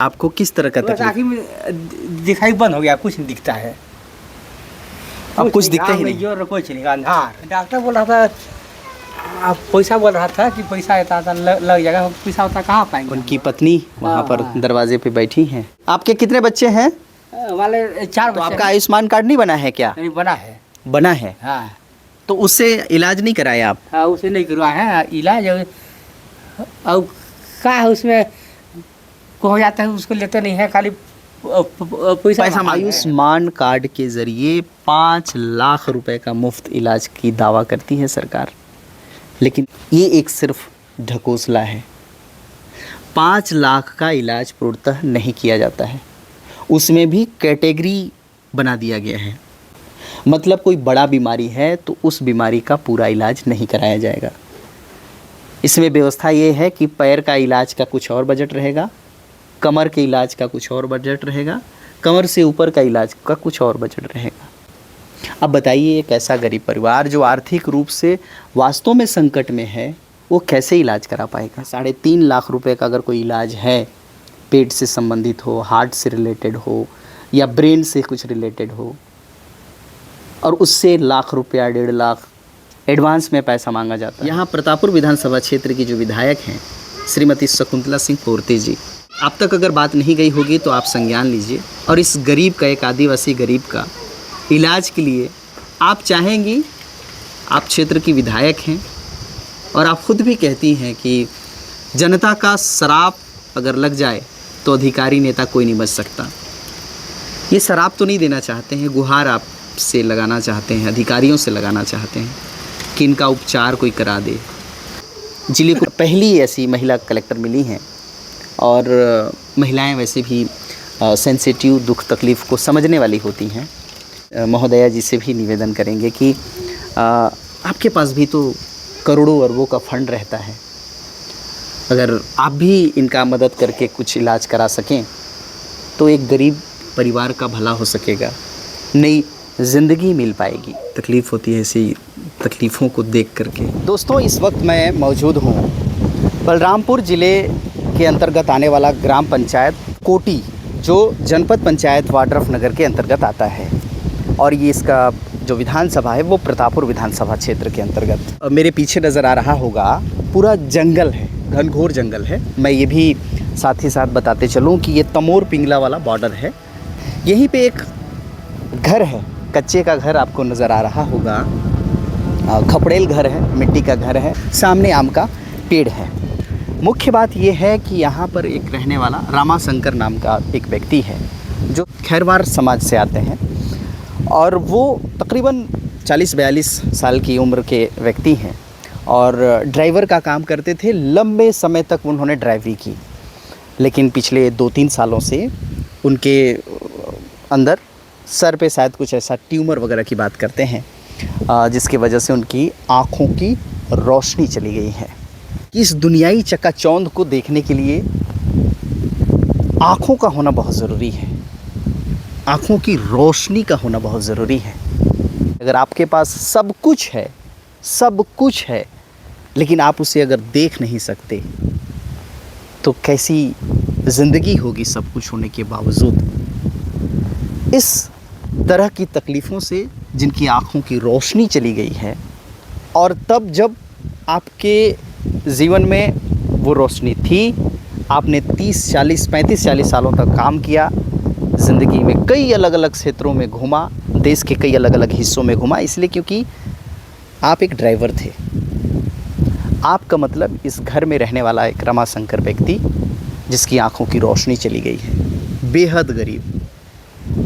आपको किस तरह का बस तकलीफ? आँखी में दिखाई बंद हो गया, कुछ नहीं दिखता है। अब कुछ दिखता ही नहीं। जोर कुछ नहीं, अंधार। डॉक्टर बोल रहा था, आप पैसा बोल रहा था कि पैसा आता था लग जाएगा, पैसा होता कहाँ पाएंगे। उनकी पत्नी वहाँ पर हाँ। दरवाजे पे बैठी हैं। आपके कितने बच्चे हैं? वाले 4 तो बच्चे आपका हैं। आयुष्मान कार्ड नहीं बना है क्या? नहीं बना है। बना है, हाँ तो उससे इलाज नहीं कराया आप? हाँ, उसे नहीं करवाए हैं इलाज। और क्या है उसमें हो जाता है, उसको लेते नहीं है, खाली पैसा मांगते हैं। आयुष्मान कार्ड के जरिए 5 लाख रुपए का मुफ्त इलाज की दावा करती है सरकार, लेकिन ये एक सिर्फ ढकोसला है। 5 लाख का इलाज पूर्णतः नहीं किया जाता है, उसमें भी कैटेगरी बना दिया गया है। मतलब कोई बड़ा बीमारी है तो उस बीमारी का पूरा इलाज नहीं कराया जाएगा। इसमें व्यवस्था ये है कि पैर का इलाज का कुछ और बजट रहेगा, कमर के इलाज का कुछ और बजट रहेगा, कमर से ऊपर का इलाज का कुछ और बजट रहेगा। अब बताइए, एक ऐसा गरीब परिवार जो आर्थिक रूप से वास्तव में संकट में है, वो कैसे इलाज करा पाएगा? 3.5 लाख रुपए का अगर कोई इलाज है, पेट से संबंधित हो, हार्ट से रिलेटेड हो या ब्रेन से कुछ रिलेटेड हो, और उससे लाख रुपया 1.5 लाख एडवांस में पैसा मांगा जाता है। यहाँ प्रतापपुर विधानसभा क्षेत्र की जो विधायक हैं श्रीमती शकुंतला सिंह पोर्ते जी, आप तक अगर बात नहीं गई होगी तो आप संज्ञान लीजिए और इस गरीब का, एक आदिवासी गरीब का इलाज के लिए आप चाहेंगी। आप क्षेत्र की विधायक हैं और आप खुद भी कहती हैं कि जनता का शराब अगर लग जाए तो अधिकारी नेता कोई नहीं बच सकता। ये शराब तो नहीं देना चाहते हैं, गुहार आप से लगाना चाहते हैं, अधिकारियों से लगाना चाहते हैं कि इनका उपचार कोई करा दे। जिले को पहली ऐसी महिला कलेक्टर मिली हैं और महिलाएं वैसे भी सेंसिटिव, दुख तकलीफ़ को समझने वाली होती हैं। महोदया जी से भी निवेदन करेंगे कि आपके पास भी तो करोड़ों अरबों का फंड रहता है, अगर आप भी इनका मदद करके कुछ इलाज करा सकें तो एक गरीब परिवार का भला हो सकेगा, नई ज़िंदगी मिल पाएगी। तकलीफ़ होती है ऐसी तकलीफ़ों को देख करके। दोस्तों, इस वक्त मैं मौजूद हूँ बलरामपुर ज़िले के अंतर्गत आने वाला ग्राम पंचायत कोटी, जो जनपद पंचायत वाड्रफ नगर के अंतर्गत आता है, और ये इसका जो विधानसभा है वो प्रतापपुर विधानसभा क्षेत्र के अंतर्गत। मेरे पीछे नज़र आ रहा होगा पूरा जंगल है, घनघोर जंगल है। मैं ये भी साथ ही साथ बताते चलूँ कि ये तमोर पिंगला वाला बॉर्डर है। यहीं पे एक घर है, कच्चे का घर आपको नज़र आ रहा होगा, खपड़ेल घर है, मिट्टी का घर है, सामने आम का पेड़ है। मुख्य बात यह है कि यहाँ पर एक रहने वाला रामाशंकर नाम का एक व्यक्ति है जो खैरवार समाज से आते हैं, और वो तकरीबन 40-42 साल की उम्र के व्यक्ति हैं और ड्राइवर का काम करते थे। लंबे समय तक उन्होंने ड्राइवरी की, लेकिन पिछले 2-3 सालों से उनके अंदर सर पे शायद कुछ ऐसा ट्यूमर वगैरह की बात करते हैं, जिसकी वजह से उनकी आँखों की रोशनी चली गई है। इस दुनियाई चकाचौंध को देखने के लिए आँखों का होना बहुत ज़रूरी है, आँखों की रोशनी का होना बहुत ज़रूरी है। अगर आपके पास सब कुछ है, लेकिन आप उसे अगर देख नहीं सकते तो कैसी ज़िंदगी होगी सब कुछ होने के बावजूद। इस तरह की तकलीफ़ों से जिनकी आँखों की रोशनी चली गई है, और तब जब आपके जीवन में वो रोशनी थी, आपने 35-40 सालों तक काम किया, ज़िंदगी में कई अलग अलग क्षेत्रों में घूमा, देश के कई अलग अलग हिस्सों में घूमा, इसलिए क्योंकि आप एक ड्राइवर थे। आपका मतलब इस घर में रहने वाला एक रमाशंकर व्यक्ति जिसकी आंखों की रोशनी चली गई है, बेहद गरीब,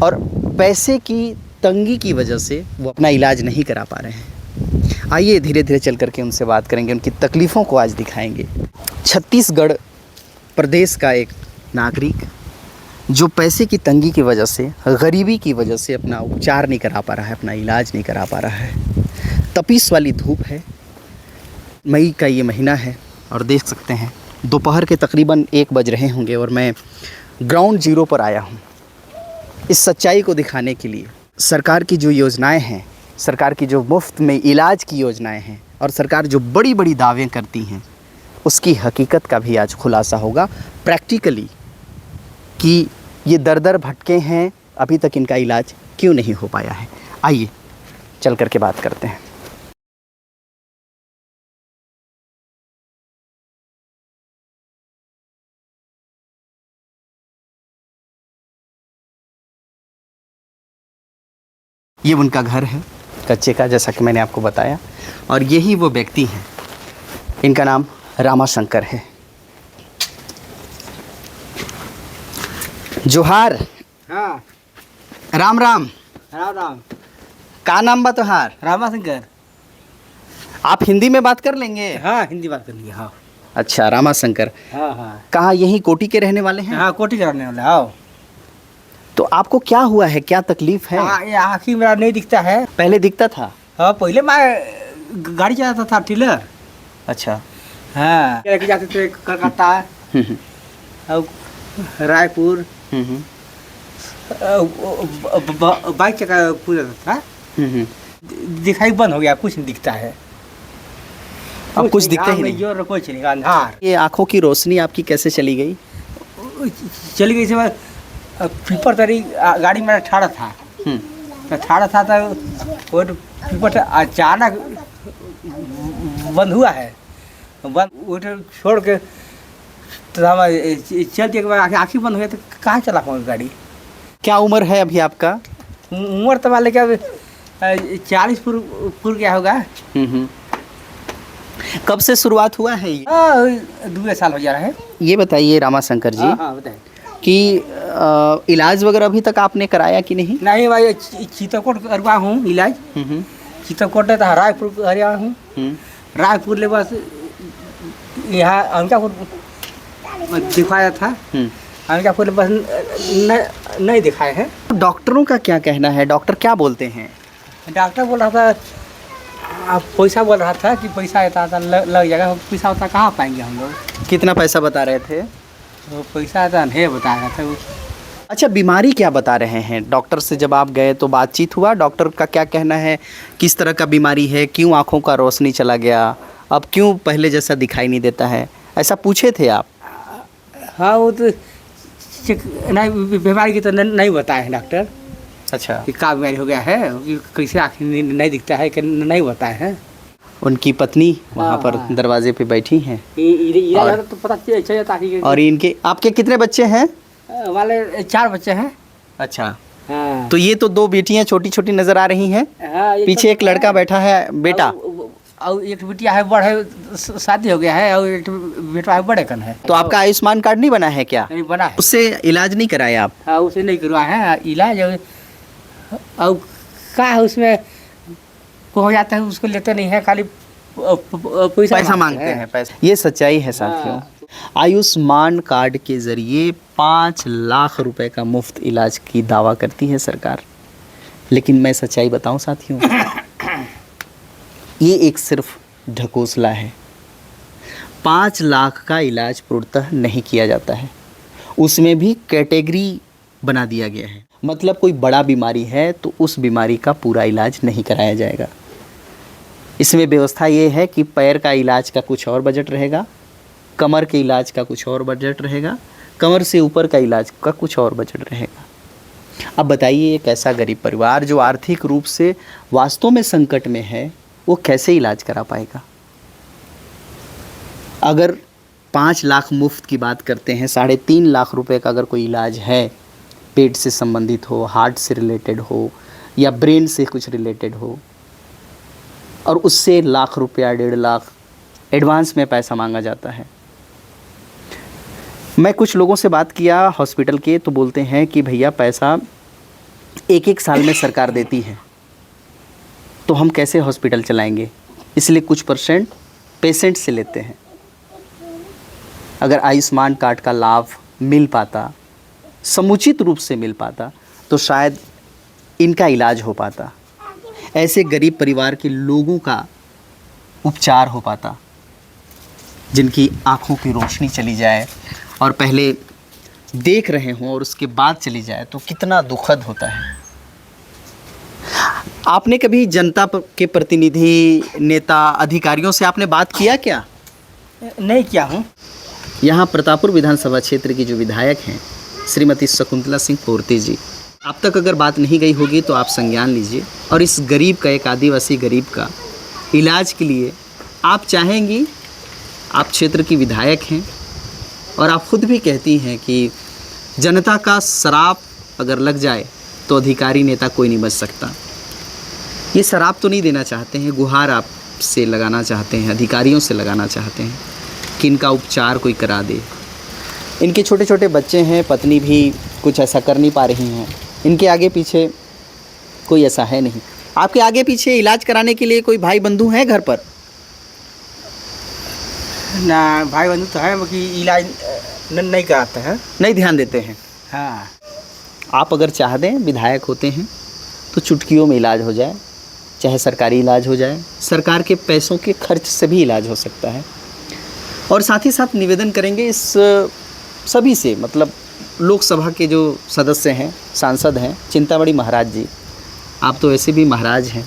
और पैसे की तंगी की वजह से वो अपना इलाज नहीं करा पा रहे हैं। आइए धीरे धीरे चल करके उनसे बात करेंगे, उनकी तकलीफ़ों को आज दिखाएंगे। छत्तीसगढ़ प्रदेश का एक नागरिक जो पैसे की तंगी की वजह से, गरीबी की वजह से अपना उपचार नहीं करा पा रहा है, अपना इलाज नहीं करा पा रहा है। तपीस वाली धूप है, मई का ये महीना है और देख सकते हैं दोपहर के तकरीबन 1 बज रहे होंगे और मैं ग्राउंड ज़ीरो पर आया हूँ इस सच्चाई को दिखाने के लिए। सरकार की जो योजनाएं हैं, सरकार की जो मुफ्त में इलाज की योजनाएं हैं, और सरकार जो बड़ी बड़ी दावें करती हैं, उसकी हकीकत का भी आज खुलासा होगा। प्रैक्टिकली कि ये दर दर भटके हैं, अभी तक इनका इलाज क्यों नहीं हो पाया है। आइए चल कर के बात करते हैं। ये उनका घर है कच्चे का, जैसा कि मैंने आपको बताया, और यही वो व्यक्ति हैं। इनका नाम रामाशंकर है। जोहार। हाँ, राम राम। राम राम। का नाम बा तोहार? रामाशंकर। आप हिंदी में बात कर लेंगे? हाँ, हिंदी बात कर लिया। हाँ अच्छा, रामाशंकर। हाँ हाँ कहाँ, यहीं कोटी के रहने वाले हैं? हाँ, कोटी कराने वाला। आओ। तो आपको क्या हुआ है, क्या तकलीफ है? ये आँखी मेरा नहीं दिखता है। पहले दिखता था? हाँ, पहले मैं गाड़ी चलाता था, टिलर। अच्छा। हाँ, लेके जाते थे कलकत्ता और रायपुर। हम्म बाइक चला पूरा था। दिखाई बंद हो गया, कुछ नहीं दिखता है। अब कुछ दिखता ही नहीं? जोर कुछ नहीं, अंधार। ये आंखों की रोशनी आपकी कैसे चली गई? चली गई से पीपर तरी गाड़ी में ठाड़ा था। तो ठाड़ा था तो वो पीपर अचानक बंद हुआ है। बंद वो छोड़ के तो हम चलते के बाद आँखें बंद हो गई, तो कहाँ चला पाऊँ गाड़ी। क्या उम्र है अभी आपका? उम्र तो वाले क्या 40 पूर क्या होगा। कब से शुरुआत हुआ है ये? 2 साल हो जा रहा है। ये बताइए रामाशंकर जी, हाँ बताइए कि इलाज वगैरह अभी तक आपने कराया कि नहीं? नहीं भाई, चित्रकूट करवा हूँ इलाज। चित्रकूट है तो रायपुर हरिया हूँ। रायपुर ले बस यहाँ अंकापुर दिखाया था। अंकापुर बस नहीं दिखाए हैं। डॉक्टरों का क्या कहना है, डॉक्टर क्या बोलते हैं? डॉक्टर बोल रहा था, पैसा बोल रहा था कि पैसा आता था लग जाएगा। पैसा होता कहाँ पाएंगे हम लोग? कितना पैसा बता रहे थे? तो पैसा आता नहीं बता रहा था वो। अच्छा, बीमारी क्या बता रहे हैं? डॉक्टर से जब आप गए तो बातचीत हुआ? डॉक्टर का क्या कहना है, किस तरह का बीमारी है, क्यों आँखों का रोशनी चला गया, अब क्यों पहले जैसा दिखाई नहीं देता है, ऐसा पूछे थे आप? हाँ, वो तो नहीं, बीमारी की तो नहीं बताए डॉक्टर। अच्छा। कि क्या बीमारी हो गया है, कि कैसे आँखें नहीं दिखता है, कि नहीं बताए हैं। उनकी पत्नी वहाँ पर हाँ। दरवाजे पे बैठी हैं। तो पता चल जाता है। और इनके, आपके कितने बच्चे हैं? वाले 4 बच्चे हैं। अच्छा। हाँ। तो ये तो 2 बेटियाँ छोटी छोटी नज़र आ रही हैं। हाँ, पीछे एक लड़का बैठा है, बेटा। और एक बिटिया है, बड़े शादी हो गया है, और एक बेटा है, बड़े कन है। तो आपका आयुष्मान कार्ड नहीं बना है क्या? नहीं बना है। उससे इलाज नहीं कराया आप? हाँ, उसे नहीं करवाए हैं इलाज। और क्या है उसमें हो जाता है, उसको लेते नहीं है, खाली पैसा मांगते हैं पैसा। ये सच्चाई है साथियों। आयुष्मान कार्ड के जरिए 5 लाख रुपए का मुफ्त इलाज की दावा करती है सरकार, लेकिन मैं सच्चाई बताऊं साथियों, ये एक सिर्फ ढकोसला है। 5 लाख का इलाज पूर्णतः नहीं किया जाता है, उसमें भी कैटेगरी बना दिया गया है। मतलब कोई बड़ा बीमारी है तो उस बीमारी का पूरा इलाज नहीं कराया जाएगा। इसमें व्यवस्था ये है कि पैर का इलाज का कुछ और बजट रहेगा, कमर के इलाज का कुछ और बजट रहेगा, कमर से ऊपर का इलाज का कुछ और बजट रहेगा। अब बताइए, एक ऐसा गरीब परिवार जो आर्थिक रूप से वास्तव में संकट में है, वो कैसे इलाज करा पाएगा? अगर 5 लाख मुफ्त की बात करते हैं, 3.5 लाख रुपए का अगर कोई इलाज है, पेट से संबंधित हो, हार्ट से रिलेटेड हो, या ब्रेन से कुछ रिलेटेड हो, और उससे लाख रुपया 1.5 लाख एडवांस में पैसा मांगा जाता है। मैं कुछ लोगों से बात किया हॉस्पिटल के, तो बोलते हैं कि भैया पैसा 1-1 साल में सरकार देती है, तो हम कैसे हॉस्पिटल चलाएंगे, इसलिए कुछ % पेशेंट से लेते हैं। अगर आयुष्मान कार्ड का लाभ मिल पाता, समुचित रूप से मिल पाता, तो शायद इनका इलाज हो पाता, ऐसे गरीब परिवार के लोगों का उपचार हो पाता, जिनकी आँखों की रोशनी चली जाए और पहले देख रहे हों और उसके बाद चली जाए, तो कितना दुखद होता है। आपने कभी जनता के प्रतिनिधि, नेता, अधिकारियों से आपने बात किया क्या? नहीं किया हूँ। यहाँ प्रतापपुर विधानसभा क्षेत्र की जो विधायक हैं, श्रीमती शकुंतला सिंह पोर्ते जी। आप तक अगर बात नहीं गई होगी तो आप संज्ञान लीजिए और इस गरीब का, एक आदिवासी गरीब का इलाज के लिए आप चाहेंगी, आप क्षेत्र की विधायक हैं और आप खुद भी कहती हैं कि जनता का शराब अगर लग जाए तो अधिकारी नेता कोई नहीं बच सकता। ये शराब तो नहीं देना चाहते हैं, गुहार आप से लगाना चाहते हैं, अधिकारियों से लगाना चाहते हैं कि इनका उपचार कोई करा दे। इनके छोटे छोटे बच्चे हैं, पत्नी भी कुछ ऐसा कर नहीं पा रही हैं, इनके आगे पीछे कोई ऐसा है नहीं। आपके आगे पीछे इलाज कराने के लिए कोई भाई बंधु हैं घर पर? ना भाई बंधु तो है, बाकी इलाज नहीं कराते हैं, नहीं ध्यान देते हैं। हाँ। आप अगर चाह दें, विधायक होते हैं तो चुटकियों में इलाज हो जाए, चाहे सरकारी इलाज हो जाए, सरकार के पैसों के खर्च से भी इलाज हो सकता है। और साथ ही साथ निवेदन करेंगे इस सभी से, मतलब लोकसभा के जो सदस्य हैं, सांसद हैं, चिंतामणि महाराज जी, आप तो ऐसे भी महाराज हैं,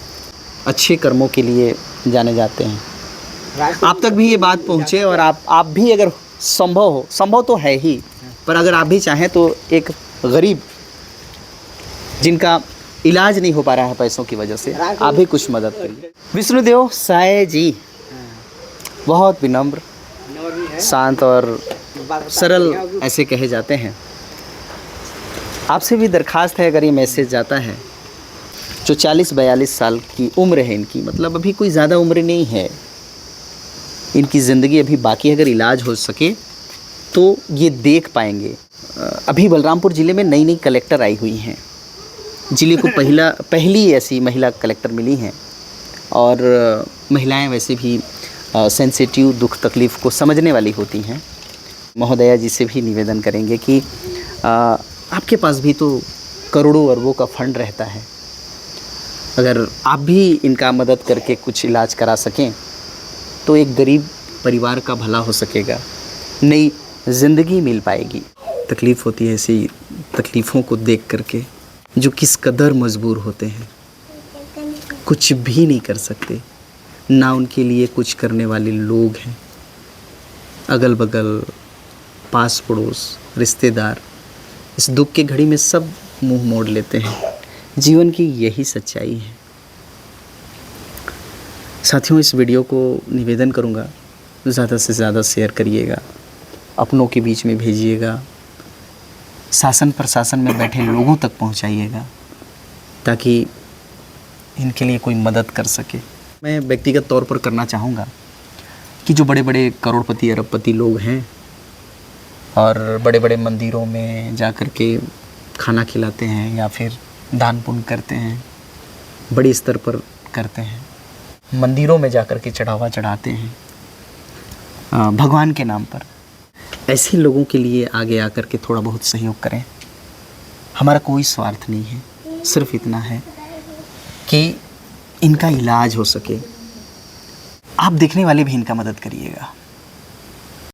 अच्छे कर्मों के लिए जाने जाते हैं। आप तक भी ये बात पहुँचे और आप भी अगर संभव तो है ही, पर अगर आप भी चाहें तो एक गरीब जिनका इलाज नहीं हो पा रहा है पैसों की वजह से, आप भी कुछ मदद करिए। विष्णुदेव साय जी बहुत विनम्र, शांत और सरल ऐसे कहे जाते हैं। आपसे भी दरखास्त है, अगर ये मैसेज जाता है, जो 40-42 साल की उम्र है इनकी, मतलब अभी कोई ज़्यादा उम्र नहीं है, इनकी ज़िंदगी अभी बाकी, अगर इलाज हो सके तो ये देख पाएंगे। अभी बलरामपुर ज़िले में नई कलेक्टर आई हुई हैं, ज़िले को पहली ऐसी महिला कलेक्टर मिली हैं और महिलाएं वैसे भी सेंसिटिव, दुख तकलीफ़ को समझने वाली होती हैं। महोदया जी से भी निवेदन करेंगे कि आपके पास भी तो करोड़ों अरबों का फंड रहता है, अगर आप भी इनका मदद करके कुछ इलाज करा सकें तो एक गरीब परिवार का भला हो सकेगा, नई ज़िंदगी मिल पाएगी। तकलीफ़ होती है ऐसी तकलीफ़ों को देख करके, जो किस कदर मजबूर होते हैं, कुछ भी नहीं कर सकते, ना उनके लिए कुछ करने वाले लोग हैं, अगल बगल, पास पड़ोस, रिश्तेदार, इस दुख के घड़ी में सब मुंह मोड़ लेते हैं। जीवन की यही सच्चाई है। साथियों, इस वीडियो को निवेदन करूंगा, ज़्यादा से ज़्यादा शेयर करिएगा, अपनों के बीच में भेजिएगा, शासन प्रशासन में बैठे लोगों तक पहुंचाइएगा, ताकि इनके लिए कोई मदद कर सके। मैं व्यक्तिगत तौर पर करना चाहूँगा कि जो बड़े बड़े करोड़पति अरबपति लोग हैं और बड़े बड़े मंदिरों में जा कर के खाना खिलाते हैं या फिर दान पुण्य करते हैं, बड़े स्तर पर करते हैं, मंदिरों में जा कर के चढ़ावा चढ़ाते हैं भगवान के नाम पर, ऐसे लोगों के लिए आगे आकर के थोड़ा बहुत सहयोग करें। हमारा कोई स्वार्थ नहीं है, सिर्फ इतना है कि इनका इलाज हो सके। आप देखने वाले भी इनका मदद करिएगा।